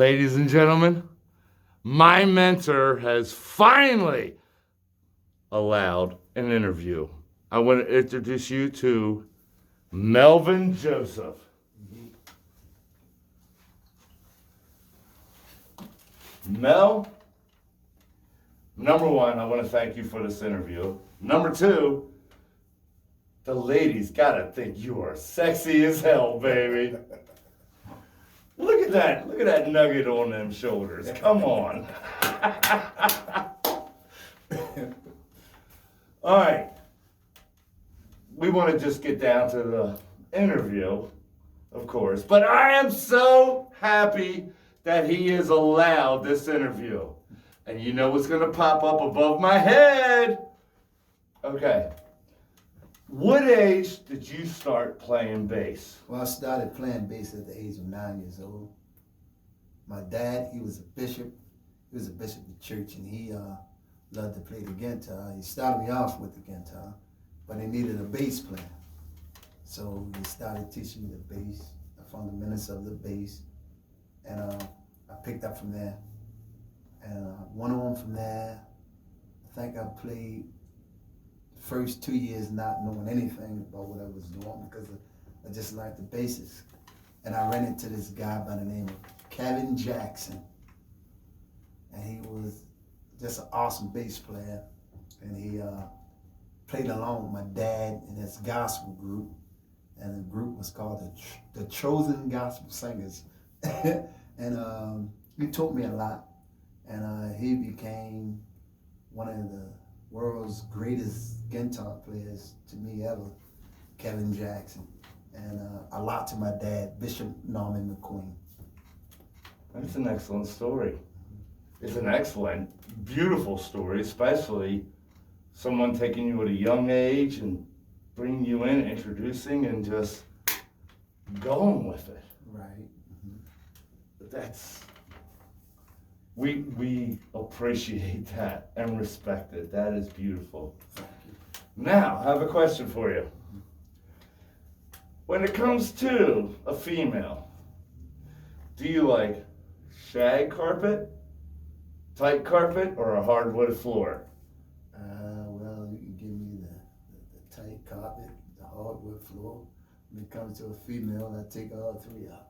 Ladies and gentlemen, my mentor has finally allowed an interview. I want to introduce you to Melvin Joseph. Mel, number one, I want to thank you for this interview. Number two, the ladies gotta think you are sexy as hell, baby. Look at that nugget on them shoulders. Come on. All right. We want to just get down to the interview, of course. But I am so happy that he is allowed this interview. And you know what's going to pop up above my head? Okay. What age did you start playing bass? Well, I started playing bass at the age of 9 years old. My dad, he was a bishop. He was a bishop of the church, and he loved to play the guitar. He started me off with the guitar, but he needed a bass player. So he started teaching me the bass, the fundamentals of the bass, and I picked up from there. And went on from there. I think I played the first 2 years not knowing anything about what I was doing because I just learned the basics. And I ran into this guy by the name of Kevin Jackson. And he was just an awesome bass player. And he played along with my dad in his gospel group. And the group was called the Chosen Gospel Singers. And he taught me a lot. And he became one of the world's greatest guitar players to me ever, Kevin Jackson. And a lot to my dad, Bishop Norman McQueen. That's an excellent story. It's an excellent, beautiful story, especially someone taking you at a young age and bringing you in, introducing, and just going with it. Right. That's, we appreciate that and respect it. That is beautiful. Now, I have a question for you. When it comes to a female, do you like shag carpet, tight carpet, or a hardwood floor? Well, you can give me the tight carpet, the hardwood floor. When it comes to a female, I take all three out.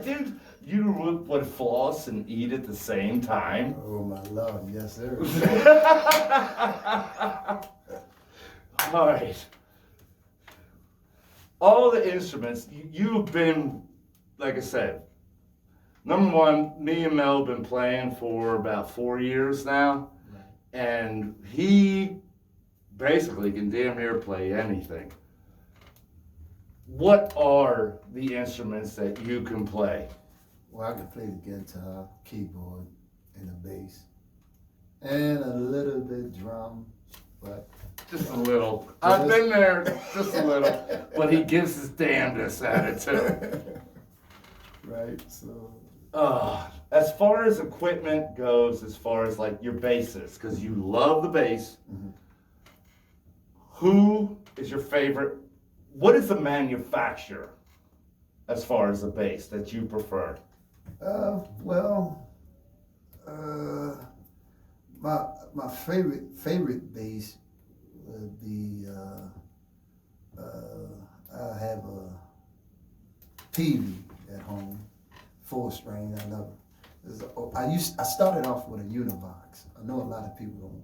Dude, you would floss and eat at the same time? Oh my Lord, yes sir. All right. All the instruments, you've been, like I said, number one, me and Mel have been playing for about 4 years now. Right. And he basically can damn near play anything. What are the instruments that you can play? Well, I can play the guitar, keyboard, and the bass. And a little bit drum, but... Just a little. I've been there, just a little. But he gives his damnedest at it too. Right, so... As far as equipment goes, as far as like your basses, because you love the bass, who is your favorite? What is the manufacturer as far as the bass that you prefer? My favorite bass would be I have a Peavy at home, 4-string. I love it. I started off with a Univox. I know a lot of people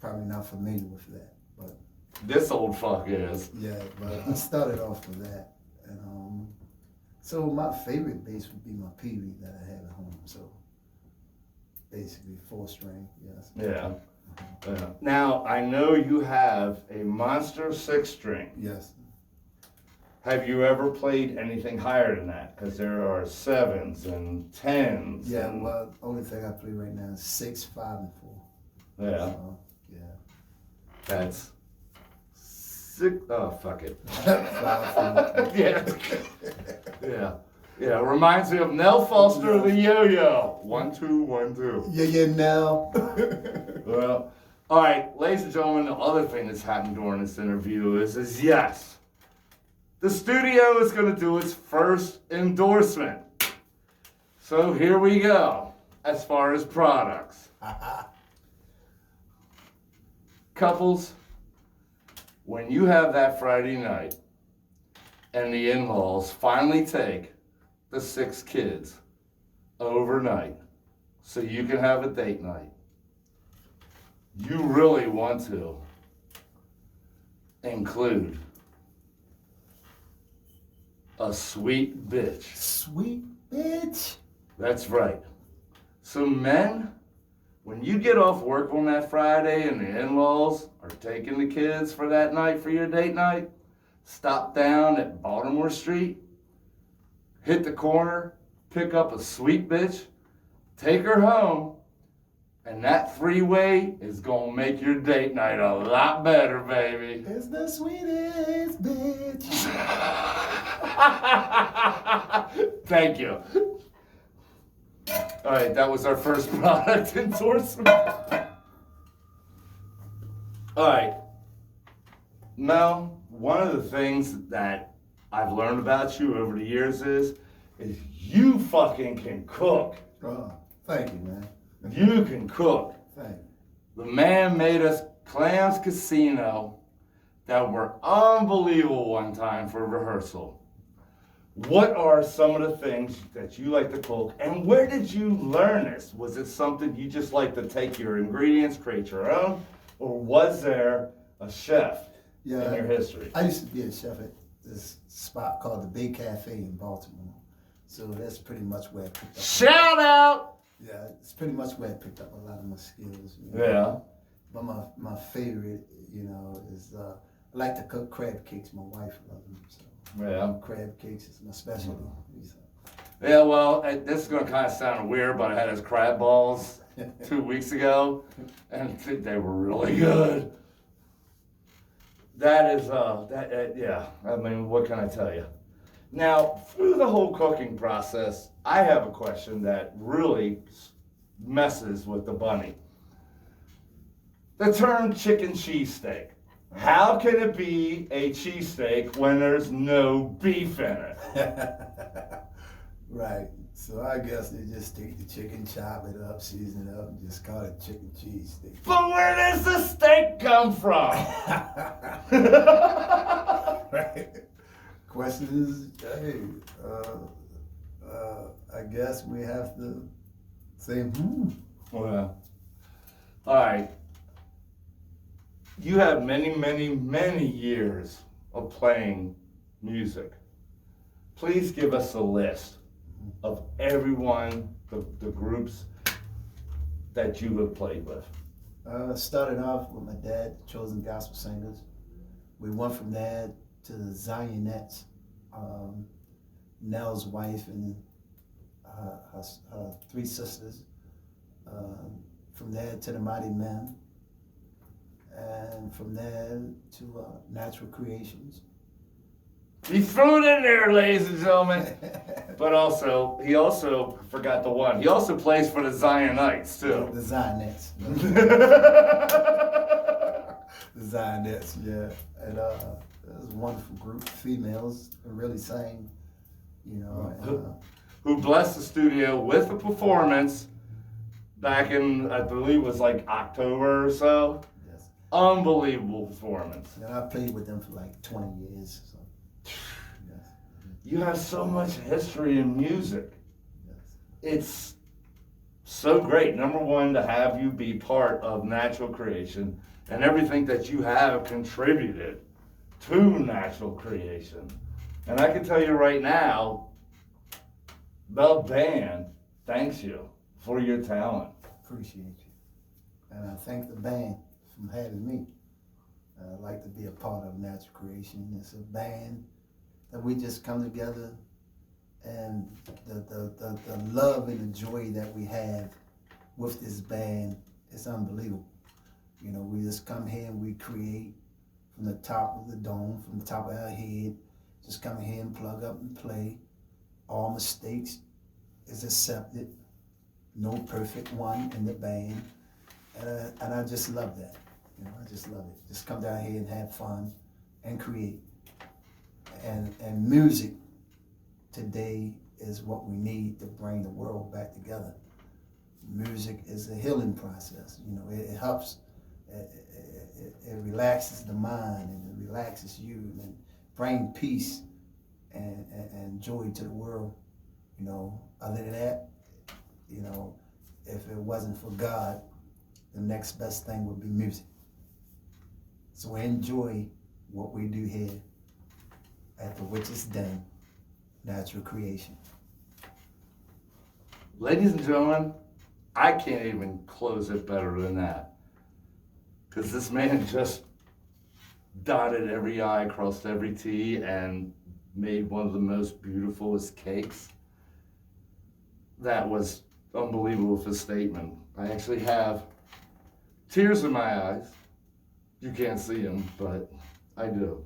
probably not familiar with that, but this old fuck is. yeah. But I started off with that, and so my favorite bass would be my Peavy that I have at home. So basically 4-string, yes. Yeah. Now I know you have a monster 6-string. Yes. Have you ever played anything higher than that? Because there are 7s and 10s. Yeah. And, Well, the only thing I play right now is 6, 5, and 4. yeah. So, yeah. That's 6. Oh, fuck it. 5, 4. Yeah. Yeah. Yeah. Reminds me of Nell Foster, the yo-yo. 1, 2, 1, 2. Yeah, now. Well, all right, ladies and gentlemen, the other thing that's happened during this interview is yes, the studio is going to do its first endorsement. So here we go, as far as products. Couples, when you have that Friday night and the in-laws finally take the 6 kids overnight so you can have a date night, you really want to include a sweet bitch. Sweet bitch. That's right. So men, when you get off work on that Friday and the in-laws are taking the kids for that night for your date night, stop down at Baltimore Street, hit the corner, pick up a sweet bitch, take her home, and that 3-way is gonna make your date night a lot better, baby. It's the sweetest bitch. Thank you. All right, that was our first product endorsement. All right, Mel, one of the things that I've learned about you over the years is you fucking can cook. Oh, thank you, man. You can cook. Thank you. The man made us clams casino that were unbelievable one time for rehearsal. What are some of the things that you like to cook, and where did you learn this? Was it something you just like to take your ingredients, create your own, or was there a chef in your history? I used to be a chef at this spot called the Bay Cafe in Baltimore. So that's pretty much where I picked up. Shout out! Yeah, it's pretty much where I picked up a lot of my skills. You know? Yeah. But my favorite, is I like to cook crab cakes. My wife loves them. So Yeah. crab cakes is my specialty. So. Yeah, well, this is going to kind of sound weird, but I had his crab balls 2 weeks ago, and they were really good. That is, yeah, I mean, what can I tell you? Now, through the whole cooking process, I have a question that really messes with the bunny. The term chicken cheesesteak. How can it be a cheesesteak when there's no beef in it? Right. So I guess they just take the chicken, chop it up, season it up, and just call it chicken cheesesteak. But where does the steak come from? Right. Question is, hey, I guess we have to say, Well, all right. You have many, many, many years of playing music. Please give us a list of everyone, the groups that you have played with. Started off with my dad, Chosen Gospel Singers. We went from there to the Zionettes, Nell's wife and her 3 sisters. From there to the Mighty Men. And from there to Natural Creations. He threw it in there, ladies and gentlemen. But also, he also forgot the one. He also plays for the Zionites, too. The Zionettes. The Zionettes, yeah. And it was a wonderful group of females who really sang, Who blessed the studio with a performance back in, I believe it was like October or so. Yes. Unbelievable performance. And I played with them for like 20 years. So. Yes. You have so much history in music. Yes. It's so great, number one, to have you be part of Natural Creation and everything that you have contributed to Natural Creation. And I can tell you right now, the band thanks you for your talent. Appreciate you. And I thank the band for having me. I'd like to be a part of Natural Creation. It's a band that we just come together, and the love and the joy that we have with this band is unbelievable. We just come here and we create from the top of the dome, from the top of our head, just come here and plug up and play. All mistakes is accepted. No perfect one in the band. And I just love that. I just love it. Just come down here and have fun and create. And music today is what we need to bring the world back together. Music is a healing process. You know, it helps. It relaxes the mind and it relaxes you and bring peace and joy to the world. You know, other than that, you know, if it wasn't for God, the next best thing would be music. So enjoy what we do here at the Witch's Den, Natural Creation. Ladies and gentlemen, I can't even close it better than that. Because this man just dotted every I, crossed every T, and made one of the most beautifulest cakes. That was unbelievable of a statement. I actually have tears in my eyes. You can't see them, but I do.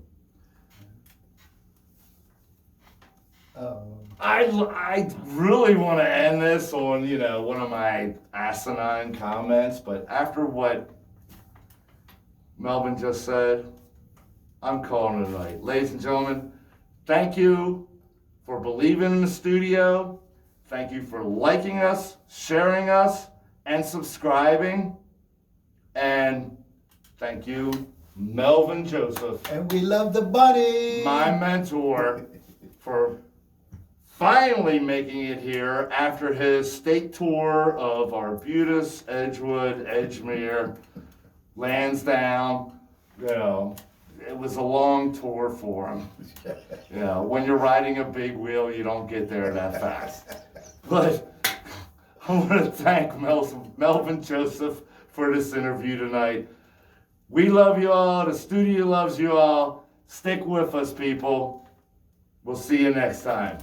I really want to end this on, you know, one of my asinine comments, but after what Melvin just said, I'm calling it a night. Ladies and gentlemen, thank you for believing in the studio. Thank you for liking us, sharing us, and subscribing. And thank you, Melvin Joseph. And we love the bunny. My mentor, for finally making it here after his state tour of Arbutus, Edgewood, Edgemere, Lansdowne. You know, it was a long tour for him. You know, when you're riding a big wheel, you don't get there that fast. But I want to thank Melvin Joseph for this interview tonight. We love you all. The studio loves you all. Stick with us, people. We'll see you next time.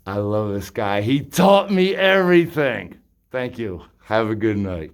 I love this guy. He taught me everything. Thank you. Have a good night.